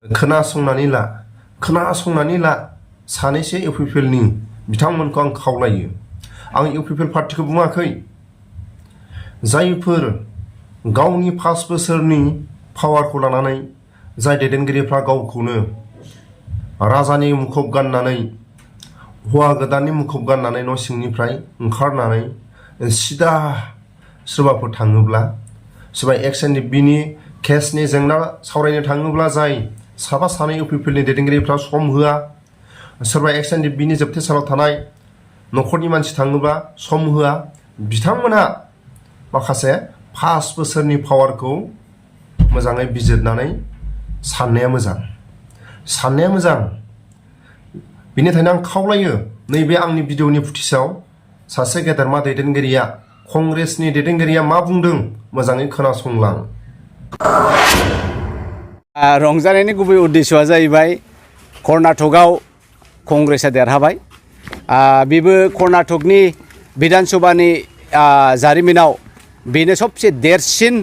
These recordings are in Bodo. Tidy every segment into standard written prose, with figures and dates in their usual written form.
खोनासंनानै ला सानैसो इउपिपिएलनि बिथांमोनखौ आं खावलायो। आं इउपिपिएल पार्टिखौ बुङाखै। जायफोर गावनि 5 बोसोरनि पावारखौ लानानै जाय दैदेनगिरिफ्रा गावखौनो राजानि मुखुब गाननानै हौवा गोदाननि मुखुब गाननानै न' सिंनिफ्राय ओंखारनानै सिदा सोरबाफोर थाङोब्ला सोरबा एक्सएनडिपिनि केसनि जेंना सावरायनो थाङोब्ला जाय साफा सानै इउपिपिएलनि दैदेनगिरिफ्रा सम होआ, सोरबा एक्सएनडिपिनि जोबथेसालियाव थानाय न'खरनि मानसि थाङोब्ला सम होआ, बिथांमोनहा माखासे 5 बोसोरनि पावारखौ मोजाङै बिजिरनानै साननाया मोजां। बेनिखायनो आं खावलायो नैबे आंनि भिडिअनि फुटेजआव सासे गेदेरमा दैदेनगिरिया कंग्रेसनि दैदेनगिरिया मा बुंदों मोजाङै खोनासंलां। रंजानायनि गुबै उद्देश्यआ जाहैबाय कर्नाटकआव कंग्रेसआ देरहाबाय। बेबो कर्नाटकनि बिधान सभानि जारिमिनाव बेनो सबसे देरसिन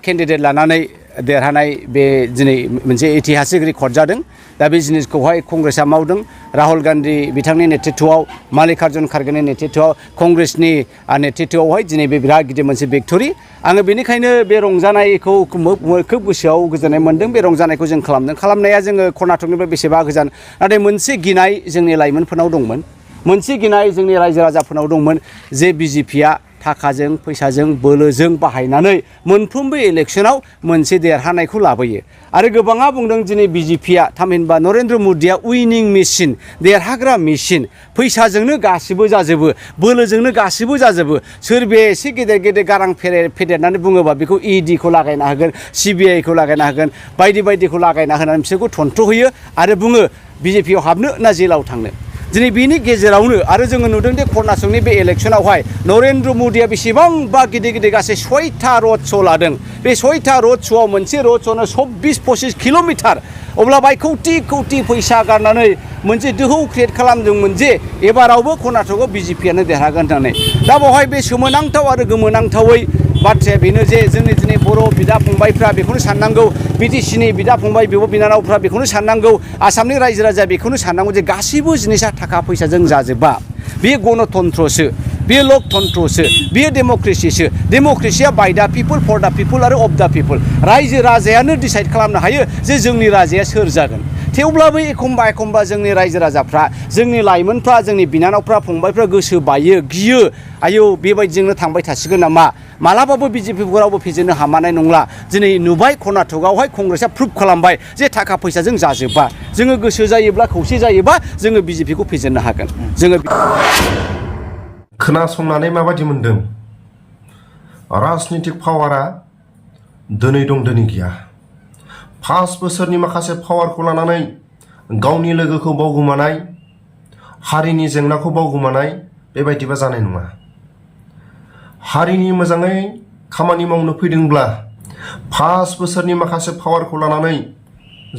केन्डिडेट लानानै देरहानाय बे दिनै मोनसे ऐतिहासिक रेकर्ड जादों। दा बे जिनिसखौहाय कंग्रेसआ मावदों। राहुल गान्धी बिथांनि नेतृत्वआव, माल्लिकार्जुन खारगेनि नेतृत्वआव, कंग्रेसनि नेतृत्वआवहाय दिनै बे बिराद गिदिर मोनसे भिक्टरि। आङो बेनिखायनो बे रंजानायखौ खोब गोसोआव गोजोननाय मोन्दों। बे रंजानायखौ जों खालामनाया जोङो कर्नाटकनिफ्राय बेसेबा गोजान। नाथाय मोनसे गिनाय जोंनि लाइमोनफोरनाव दंमोन, मोनसे गिनाय जोंनि रायजो राजाफोरनाव दंमोन जे बिजेपिआ थाखाजों फैसाजों बोलोजों बाहायनानै मोनफ्रोमबो इलेक्सनाव मोनसे देरहानायखौ लाबोयो। आरो गोबाङा बुंदों दिनै बिजेपिआ थामहिनबा नरेन्द्र मदिया उइनिं मेसिन, देरहाग्रा मेसिन, फैसाजोंनो गासिबो जाजोबो, बोलोजोंनो गासिबो जाजोबो। सोरबाया एसे गेदेर गारां फेदेरनानै बुङोबा बेखौ इडिखौ लागायना होगोन, सिबिआइखौ लागायना होगोन, बायदिखौ लागायना होनानै बिसोरखौ थन्थ्र'होयो आरो बुङो बिजेपिआव हाबनो ना जेलाव थांनो। दिनै बेनि गेजेरावनो आरो जोङो नुदों दि कर्नाटकनि बे इलेक्सनावहाय नरेन्द्र मदिया बेसेबांबा गिदिर गासै 6था रड श' लादों। बे 6था रड श'आव मोनसे रड श'नो 24-25 किल'मिटार, अब्ला बाय कौटि फैसा गारनानै मोनसे दोहौ क्रिएट खालामदोंमोन जे एबारावबो कर्नाटकआव बिजेपिआनो देरहागोन होननानै। दा बेवहाय बे सोमोनांथाव आरो गोमोनांथावै बाथ्राया बेनो जे जोंनि दिनै बर' बिदा फंबायफ्रा बेखौनो साननांगौ, बिटिसिनि बिदा फंबाय बिब' बिनानावफ्रा बेखौनो साननांगौ, आसामनि रायजो राजा बेखौनो साननांगौ जे गासैबो जिनिसा थाखा फैसाजों जाजोबा। बेयो गणतन्त्रसो, बेयो लकतन्त्रसो, बेयो डेम'क्रेसिसो। डेम'क्रेसिया बाय दा पिपोल, फर दा पिपोल आरो अफ दा पिपोल। रायजो राजायानो डिसाइड खालामनो हायो जे जोंनि राजाया सोर जागोन। थेवब्लाबो एखमबा जोंनि रायजो राजाफ्रा, जोंनि लाइमोनफ्रा, जोंनि बिनानावफ्रा, फंबायफ्रा गोसो बायो, गियो। आयौ बेबायदिजोंनो थांबाय थासिगोन नामा? मालाबाबो बिजेपिखौ रावबो फेजेननो हामानाय नंला। दिनै नुबाय कर्नाटकआवहाय कंग्रेसआ प्रुभ खालामबाय जे थाखा फैसाजों जाजोबा। जोङो गोसो जायोब्ला, खौसे जायोबा जोङो बिजेपिखौ फेजेननो हागोन। जोङो खोनासंनानै माबादि मोनदों? राजनितिक पावारा दिनै दं दिनै गैया। 5 बोसोरनि माखासे पावारखौ लानानै गावनि लोगोखौ बावगोमानाय, हारिनि जेंनाखौ बावगोमानाय, बेबायदिबा जानाय नङा। हारिनि मोजाङै खामानि मावनो फैदोंब्ला 5 बोसोरनि माखासे पावारखौ लानानै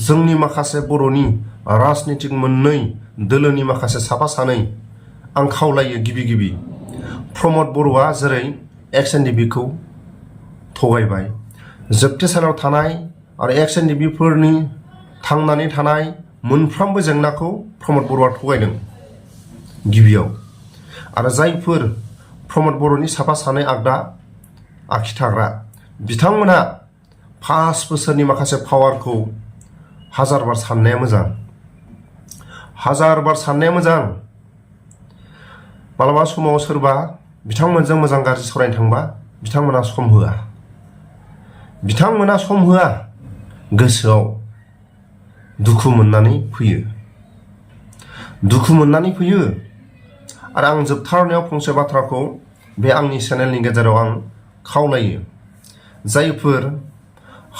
जोंनि माखासे बर'नि राजनितिक मोननै दोलोनि माखासे साफा सानै आं खावलायो। गिबि प्रमद बर'आ जेरै एक्सएनडिपिखौ थगायबाय, जोबथेसालियाव थानाय आरो एक्सएनडिपिफोरनि थांनानै थानाय मोनफ्रोमबो जेंनाखौ प्रमद बर'आ थगायदों गिबियाव। आरो जायफोर प्रमद बर'नि साफा सानै आगदा आखिथाग्रा बिथांमोनहा 5 बोसोरनि माखासे पावारखौ हाजार बार साननाया मोजां। मालाबा समाव सोरबा बिथांमोनजों मोजां गाज्रि सावरायनो थांबा बिथांमोना सम होआ। गोसोआव दुखु मोननानै फैयो। आरो आं जोबथारनायाव फंसे बाथ्राखौ बे आंनि चेनेलनि गेजेराव आं खावलायो। जायफोर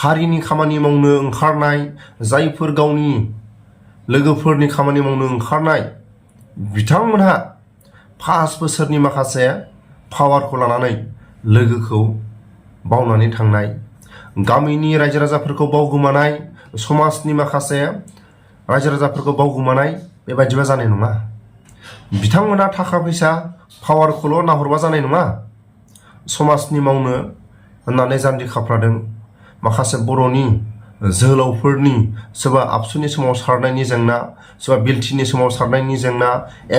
हारिनि खामानि मावनो ओंखारनाय, जायफोर गावनि लोगोफोरनि खामानि मावनो ओंखारनाय, बिथांमोनहा 5 बोसोरनि माखासे पावारखौ लानानै लोगोखौ बावनानै थांनाय, गामिनि रायजो राजाफोरखौ बावगोमानाय, समाजनि माखासे रायजो राजाफोरखौ बावगोमानाय, बेबायदिबा जानाय नङा। बिथांमोना थाखा फैसा पावारखौल' नाहरबा जानाय नङा। समाजनि मावनो होननानै जान्जि खाफ्रादों, माखासे बर'नि जोहोलावफोरनि सोरबा आबसुनि सोमावसारनायनि जेंना, सोरबा बिलटिनि सोमावसारनायनि जेंना,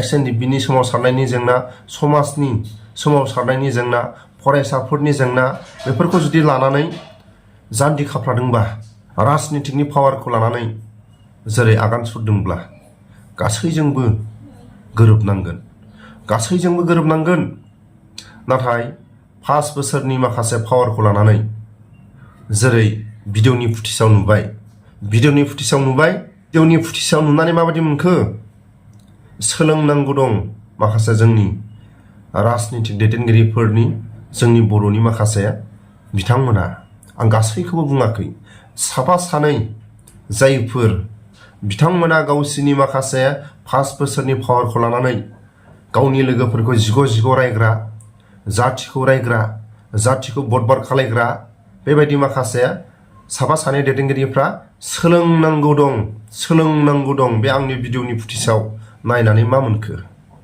XNDP-नि सोमावसारनायनि जेंना, समाजनि सोमावसारनायनि जेंना, फरायसाफोरनि जेंना, बेफोरखौ जुदि लानानै जान्थि खाफ्रादोंबा, राजनितिकनि पावारखौ लानानै जेरै आगान सुरदोंब्ला गासैजोंबो गोरोबनांगोन। नाथाय 5 बोसोरनि माखासे पावारखौ लानानै जेरै भिडिअनि फुटेजाव नुनानै माबायदि मोनखो? सोलोंनांगौ दं माखासे जोंनि राजनितिक दैदेनगिरिफोरनि, जोंनि बर'नि माखासे बिथांमोना, आं गासैखौबो बुङाखै, साफा सानै जायफोर बिथांमोना गावसिनि माखासे 5 बोसोरनि पावारखौ लानानै गावनि लोगोफोरखौ जिग' रायग्रा, जाथिखौ रायग्रा, जाथिखौ बदबाद खालायग्रा, बेबायदि माखासे साफा सानै दैदेनगिरिफ्रा सोलोंनांगौ दं। बे आंनि भिडिअनि फुटेजाव नायनानै मा मोनखो?